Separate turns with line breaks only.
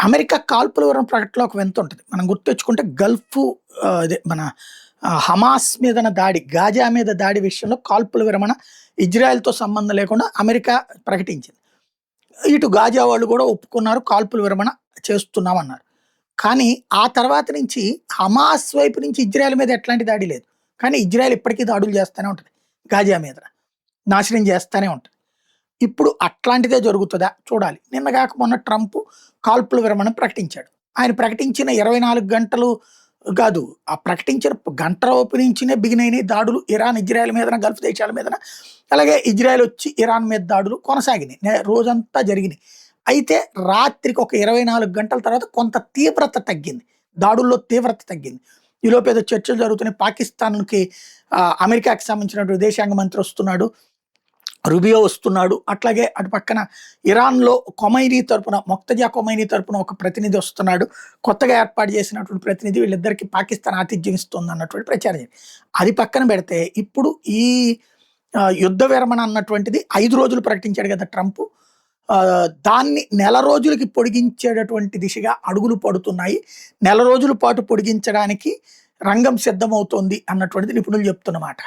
America కాల్పుల విరమణ ప్రకటనలో ఒక వింత ఉంటది. మనం గుర్తెచ్చుకుంటే గల్ఫ్ అదే మన హమాస్ మీదన దాడి, గాజా మీద దాడి విషయంలో కాల్పుల విరమణ ఇజ్రాయెల్‌తో సంబంధం లేకుండా అమెరికా ప్రకటించింది. ఇటు గాజా వాళ్ళు కూడా ఒప్పుకున్నారు. కాల్పుల విరమణ చేస్తున్నామన్నారు. కానీ ఆ తర్వాత నుంచి హమాస్ వైపు నుంచి ఇజ్రాయెల్ మీద ఎట్లాంటి దాడి లేదు. కానీ ఇజ్రాయెల్ ఇప్పటికీ దాడులు చేస్తూనే ఉంటది. గాజా మీద నాశనం చేస్తూనే ఉంటది. ఇప్పుడు అట్లాంటిదే జరుగుతదా చూడాలి. నిన్న గాక మొన్న ట్రంప్ కాల్పుల విరమణ ప్రకటించాడు. ఆయన ప్రకటించిన 24 గంటలు గాదు. ఆ ప్రకటించిన గంటలోపు నుంచినే బిగినయినాయి దాడులు ఇరాన్, ఇజ్రాయెల్ మీదన, గల్ఫ్ దేశాల మీదన. అలాగే ఇజ్రాయెల్ వచ్చి ఇరాన్ మీద దాడులు కొనసాగినాయి. రోజంతా జరిగినాయి. అయితే రాత్రికి ఒక 24 గంటల తర్వాత కొంత తీవ్రత తగ్గింది. దాడుల్లో తీవ్రత తగ్గింది. ఈలోపు ఏదో చర్చలు జరుగుతున్నాయి. పాకిస్తాన్‌కి అమెరికాకి సంబంధించినటువంటి విదేశాంగ మంత్రి వస్తున్నాడు. రుబియో వస్తున్నాడు. అట్లాగే అటు పక్కన ఇరాన్‌లో కొమైనీ తరపున, మొక్తజా కొమైనీ తరపున ఒక ప్రతినిధి వస్తున్నాడు. కొత్తగా ఏర్పాటు చేసినటువంటి ప్రతినిధి. వీళ్ళిద్దరికీ పాకిస్తాన్ ఆతిథ్యం ఇస్తుందన్నటువంటి ప్రచారం జరిగింది. అది పక్కన పెడితే ఇప్పుడు ఈ యుద్ధ విరమణ అన్నటువంటిది 5 రోజులు ప్రకటించాడు కదా ట్రంప్. దాన్ని నెల రోజులకి పొడిగించేటటువంటి దిశగా అడుగులు పడుతున్నాయి. నెల రోజుల పాటు పొడిగించడానికి రంగం సిద్ధమవుతోంది అన్నటువంటిది నిపుణులు చెప్తున్నమాట.